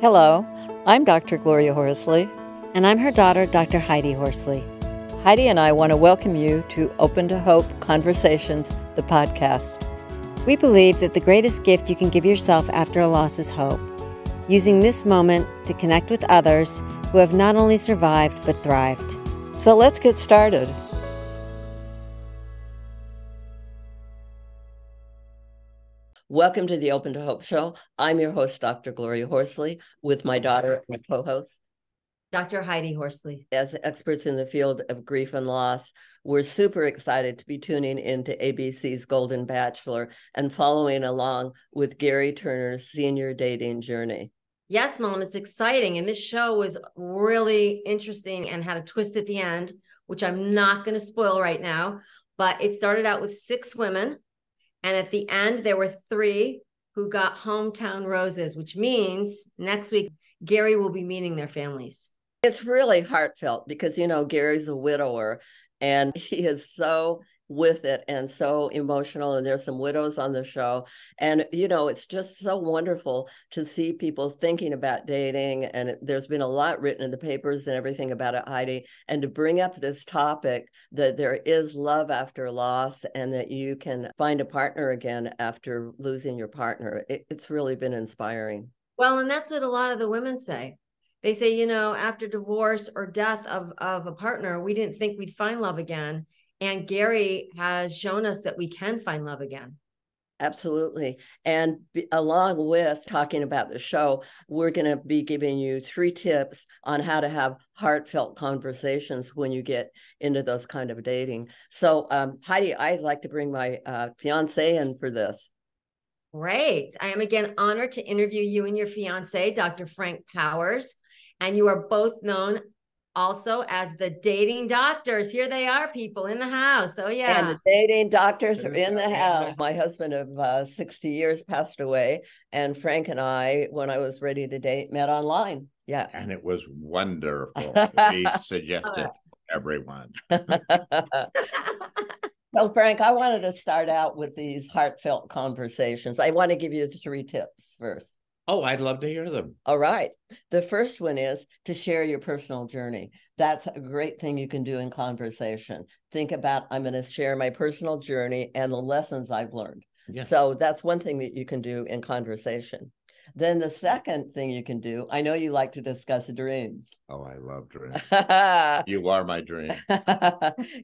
Hello, I'm Dr. Gloria Horsley. And I'm her daughter, Dr. Heidi Horsley. Heidi and I want to welcome you to Open to Hope Conversations, the podcast. We believe that the greatest gift you can give yourself after a loss is hope, using this moment to connect with others who have not only survived but thrived. So let's get started. Welcome to the Open to Hope show. I'm your host, Dr. Gloria Horsley, with my daughter and co-host, Dr. Heidi Horsley. As experts in the field of grief and loss, we're super excited to be tuning into ABC's Golden Bachelor and following along with Gerry Turner's senior dating journey. Yes, Mom, it's exciting. And this show was really interesting and had a twist at the end, which I'm not going to spoil right now. But it started out with 6 women. And at the end, there were 3 who got hometown roses, which means next week, Gerry will be meeting their families. It's really heartfelt because, you know, Gerry's a widower and he is so with it and so emotional. And there's some widows on the show. And, you know, it's just so wonderful to see people thinking about dating. And there's been a lot written in the papers and everything about it, Heidi. And to bring up this topic that there is love after loss and that you can find a partner again after losing your partner. It's really been inspiring. Well, and that's what a lot of the women say. They say, you know, after divorce or death of a partner, we didn't think we'd find love again. And Gerry has shown us that we can find love again. Absolutely. And along with talking about the show, we're going to be giving you 3 tips on how to have heartfelt conversations when you get into those kind of dating. So, Heidi, I'd like to bring my fiancé in for this. Great. I am again honored to interview you and your fiance, Dr. Frank Powers. And you are both known also as the dating doctors. Here they are, people in the house. Oh, yeah. And the dating doctors are in the house. My husband of 60 years passed away. And Frank and I, when I was ready to date, met online. Yeah. And it was wonderful. He suggested everyone. So, Frank, I wanted to start out with these heartfelt conversations. I want to give you 3 tips first. Oh, I'd love to hear them. All right. The first one is to share your personal journey. That's a great thing you can do in conversation. Think about, I'm going to share my personal journey and the lessons I've learned. Yeah. So that's one thing that you can do in conversation. Then the second thing you can do, I know you like to discuss dreams. Oh, I love dreams. You are my dream.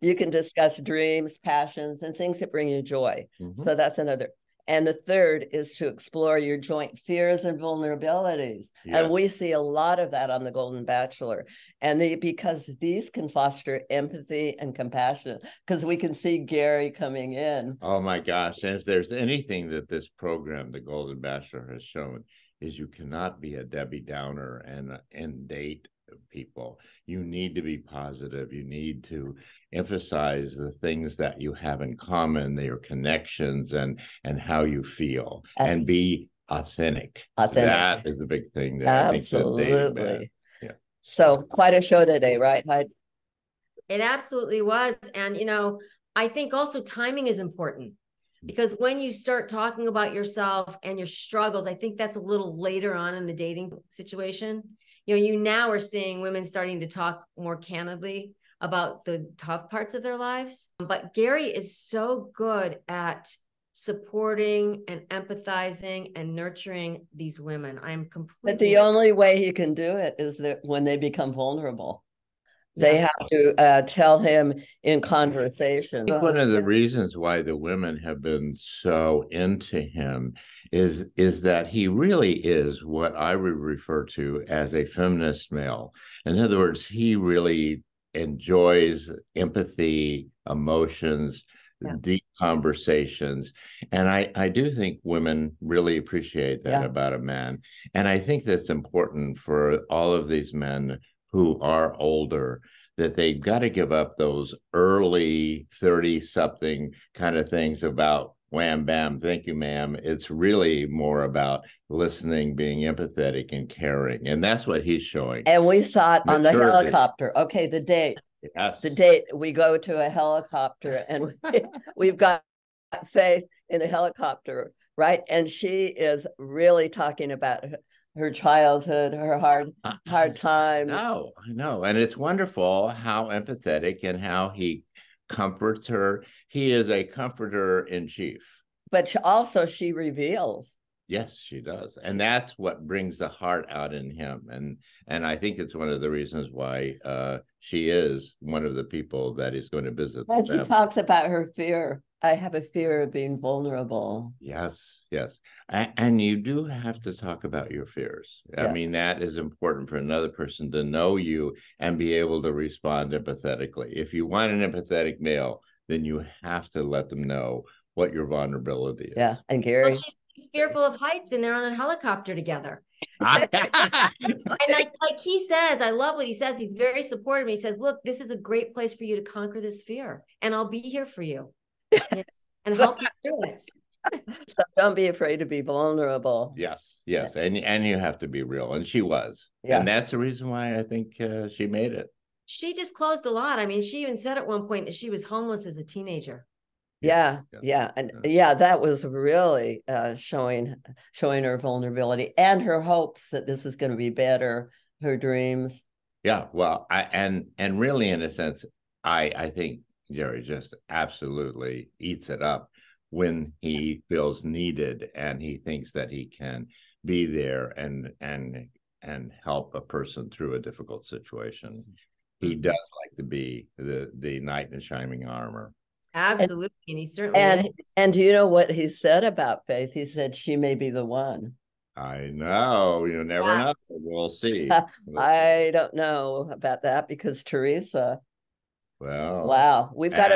You can discuss dreams, passions, and things that bring you joy. Mm-hmm. So that's another. And the third is to explore your joint fears and vulnerabilities. Yes. And we see a lot of that on the Golden Bachelor. And because these can foster empathy and compassion, because we can see Gerry coming in. Oh, my gosh. And if there's anything that this program, the Golden Bachelor, has shown, is you cannot be a Debbie Downer and date people. You need to be positive. You need to emphasize the things that you have in common, your connections, and how you feel, and be authentic. That is the big thing. Absolutely. Yeah. So quite a show today, right, Heidi? It absolutely was. And, you know, I think also timing is important. Because when you start talking about yourself and your struggles, I think that's a little later on in the dating situation. You know, you now are seeing women starting to talk more candidly about the tough parts of their lives. But Gerry is so good at supporting and empathizing and nurturing these women. I'm completely. But the only way he can do it is that when they become vulnerable. They have to tell him in conversation. I think one of the reasons why the women have been so into him is that he really is what I would refer to as a feminist male. In other words, he really enjoys empathy, emotions, deep conversations. And I do think women really appreciate that about a man. And I think that's important for all of these men who are older, that they've got to give up those early 30-something kind of things about wham, bam, thank you, ma'am. It's really more about listening, being empathetic and caring. And that's what he's showing. And we saw it on the helicopter. Okay, the date. Yes. The date, we go to a helicopter and we've got faith in the helicopter right? And she is really talking about her childhood, her hard times. I know. And it's wonderful how empathetic and how he comforts her. He is a comforter in chief. But she reveals. Yes, she does. And that's what brings the heart out in him. And I think it's one of the reasons why she is one of the people that he's going to visit. And she talks about her fear. I have a fear of being vulnerable. Yes, yes. And you do have to talk about your fears. Yeah. I mean, that is important for another person to know you and be able to respond empathetically. If you want an empathetic male, then you have to let them know what your vulnerability is. Yeah. And Gerry. Well, she's fearful of heights, and they're on a helicopter together. And like he says, I love what he says. He's very supportive. He says, look, this is a great place for you to conquer this fear, and I'll be here for you and help you through it. So don't be afraid to be vulnerable. Yes, yes. And you have to be real. And she was. Yeah. And that's the reason why I think she made it. She disclosed a lot. I mean, she even said at one point that she was homeless as a teenager. Yeah. And that was really showing her vulnerability and her hopes that this is going to be better, her dreams. Yeah, well, and really, in a sense, I think Gerry just absolutely eats it up when he feels needed and he thinks that he can be there and help a person through a difficult situation. He does like to be the knight in shining armor. Absolutely, and he certainly and do you know what he said about Faith? He said she may be the one. I know. You never know. We'll see. I don't know about that because Teresa. Well, wow, we've got to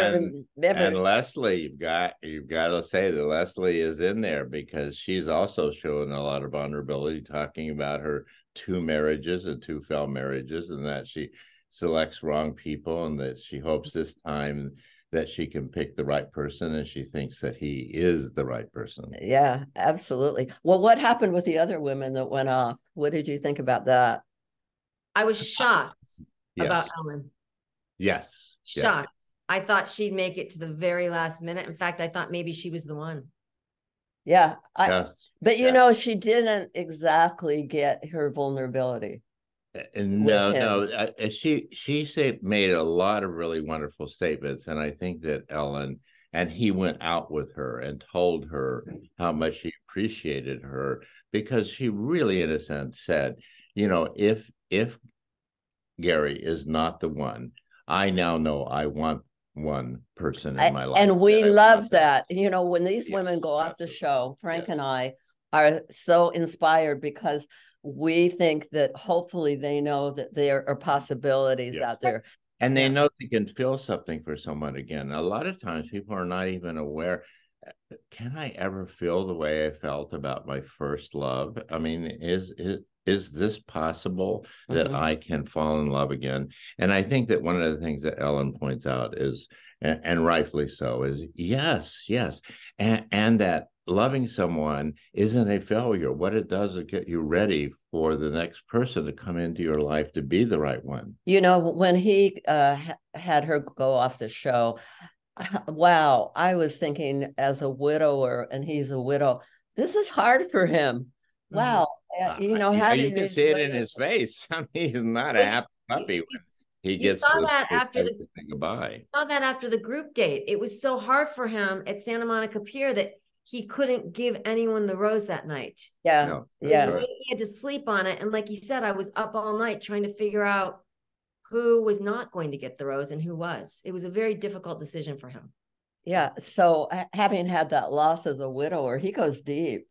remember. And Leslie, you've got to say that Leslie is in there because she's also showing a lot of vulnerability, talking about her 2 marriages and 2 failed marriages, and that she selects wrong people, and that she hopes this time that she can pick the right person, and she thinks that he is the right person. Yeah, absolutely. Well, what happened with the other women that went off? What did you think about that? I was shocked about Ellen. Yes. Shocked. Yes. I thought she'd make it to the very last minute. In fact, I thought maybe she was the one. Yeah. But you know, she didn't exactly get her vulnerability. No. She made a lot of really wonderful statements, and I think that Ellen and he went out with her and told her how much he appreciated her, because she really, in a sense, said, you know, if Gerry is not the one, I now know I want one person in my life. And we love that. You know, when these women go off the show, Frank and I are so inspired because we think that hopefully they know that there are possibilities out there. And they know they can feel something for someone again. A lot of times people are not even aware, can I ever feel the way I felt about my first love? I mean, is this possible that I can fall in love again? And I think that one of the things that Ellen points out is, and rightfully so, is yes. And that loving someone isn't a failure. What it does is get you ready for the next person to come into your life to be the right one. You know, when he had her go off the show, wow, I was thinking, as a widower, and he's a widow, this is hard for him. Wow. You know, you can see it in his face. I mean, he's not a happy puppy when he gets saw that after the goodbye. Saw that after the group date. It was so hard for him at Santa Monica Pier that he couldn't give anyone the rose that night. Yeah. He had to sleep on it. And like he said, I was up all night trying to figure out who was not going to get the rose and who was. It was a very difficult decision for him. Yeah. So having had that loss as a widower, he goes deep.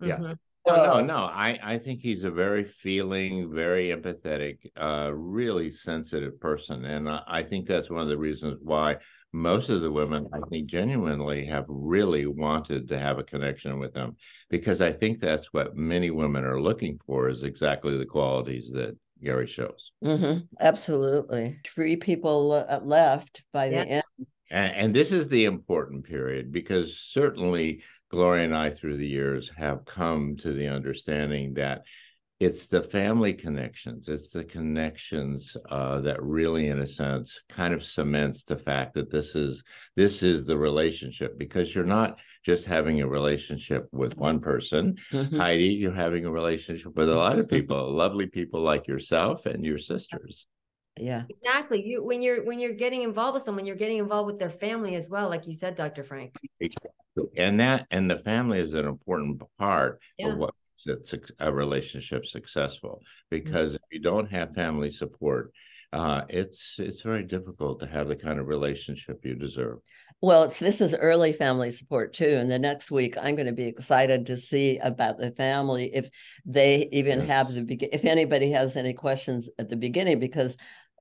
Yeah. No. I think he's a very feeling, very empathetic, really sensitive person. And I think that's one of the reasons why most of the women, I think, genuinely have really wanted to have a connection with him, because I think that's what many women are looking for, is exactly the qualities that Gerry shows. Absolutely. 3 people left by the end. And this is the important period, because certainly Gloria and I, through the years, have come to the understanding that it's the family connections. It's the connections that really, in a sense, kind of cements the fact that this is the relationship, because you're not just having a relationship with one person. Heidi, you're having a relationship with a lot of people, lovely people like yourself and your sisters. Yeah, exactly. When you're getting involved with someone, you're getting involved with their family as well, like you said, Dr. Frank. Exactly. And the family is an important part of what makes a relationship successful, because if you don't have family support, it's very difficult to have the kind of relationship you deserve. Well, this is early family support too, and the next week I'm going to be excited to see about the family, if they even have if anybody has any questions at the beginning, because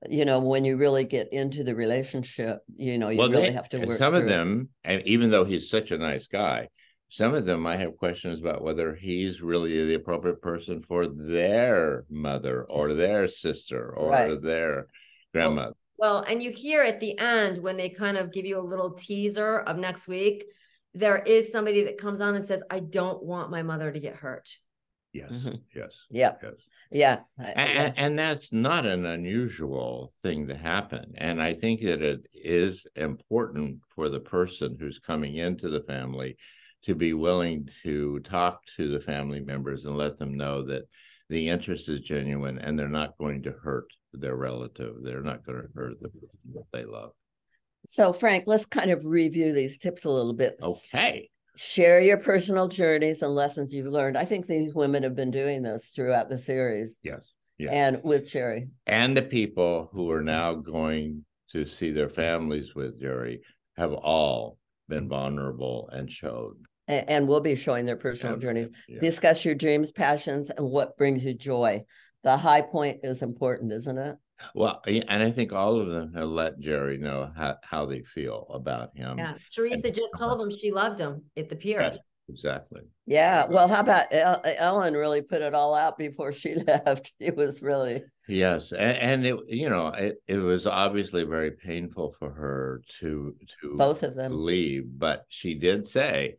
when you really get into the relationship, you really have to work some through of them, and even though he's such a nice guy, some of them might have questions about whether he's really the appropriate person for their mother or their sister or their grandmother. Well, and you hear at the end when they kind of give you a little teaser of next week, there is somebody that comes on and says, I don't want my mother to get hurt. Yes, yes. Yeah. Yes. Yeah. And that's not an unusual thing to happen. And I think that it is important for the person who's coming into the family to be willing to talk to the family members and let them know that the interest is genuine and they're not going to hurt their relative. They're not going to hurt the person that they love. So, Frank, let's kind of review these tips a little bit. Okay. Share your personal journeys and lessons you've learned. I think these women have been doing this throughout the series. Yes. Yes. And with Gerry. And the people who are now going to see their families with Gerry have all been vulnerable and showed. And we'll be showing their personal journeys. Yeah. Discuss your dreams, passions, and what brings you joy. The high point is important, isn't it? Well, and I think all of them have let Gerry know how they feel about him. Yeah, Teresa just told him she loved him at the pier. Yes, exactly. Yeah, well, how about Ellen really put it all out before she left? It was really... Yes, and it was obviously very painful for her to both of them leave, but she did say,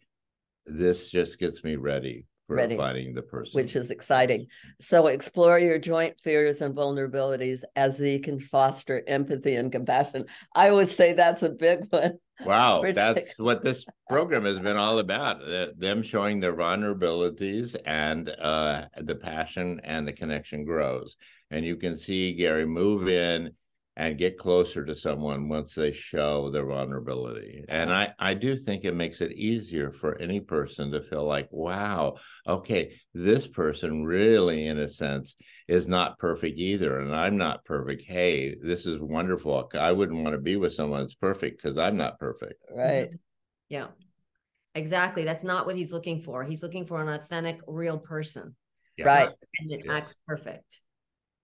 this just gets me ready for finding the person. Which is exciting. So explore your joint fears and vulnerabilities as they can foster empathy and compassion. I would say that's a big one. Wow, that's what this program has been all about. Them showing their vulnerabilities, and the passion and the connection grows. And you can see Gerry move in and get closer to someone once they show their vulnerability. And I do think it makes it easier for any person to feel like, wow, okay, this person really, in a sense, is not perfect either. And I'm not perfect. Hey, this is wonderful. I wouldn't want to be with someone that's perfect because I'm not perfect. Right. Yeah, exactly. That's not what he's looking for. He's looking for an authentic, real person. Yeah. Right. And it acts perfect.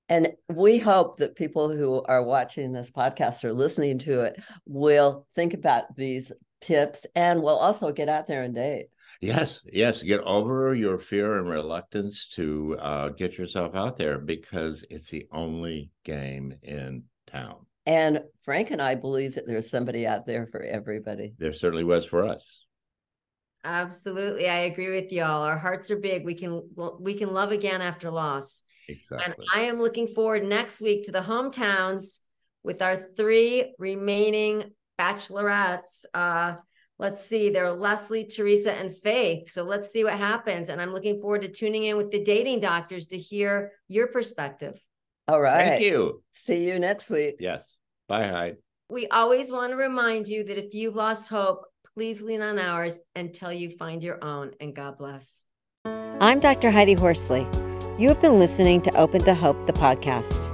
And we hope that people who are watching this podcast or listening to it will think about these tips and will also get out there and date. Yes, yes. Get over your fear and reluctance to get yourself out there, because it's the only game in town. And Frank and I believe that there's somebody out there for everybody. There certainly was for us. Absolutely. I agree with y'all. Our hearts are big. We can love again after loss. Exactly. And I am looking forward next week to the hometowns with our 3 remaining bachelorettes. Let's see, they're Leslie, Teresa, and Faith. So let's see what happens. And I'm looking forward to tuning in with the dating doctors to hear your perspective. All right. Thank you. See you next week. Yes. Bye, Heidi. We always want to remind you that if you've lost hope, please lean on ours until you find your own. And God bless. I'm Dr. Heidi Horsley. You have been listening to Open to Hope, the podcast.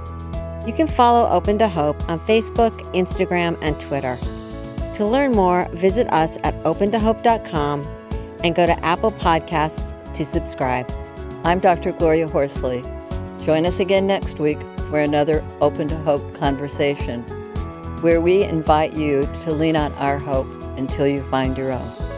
You can follow Open to Hope on Facebook, Instagram, and Twitter. To learn more, visit us at opentohope.com and go to Apple Podcasts to subscribe. I'm Dr. Gloria Horsley. Join us again next week for another Open to Hope conversation, where we invite you to lean on our hope until you find your own.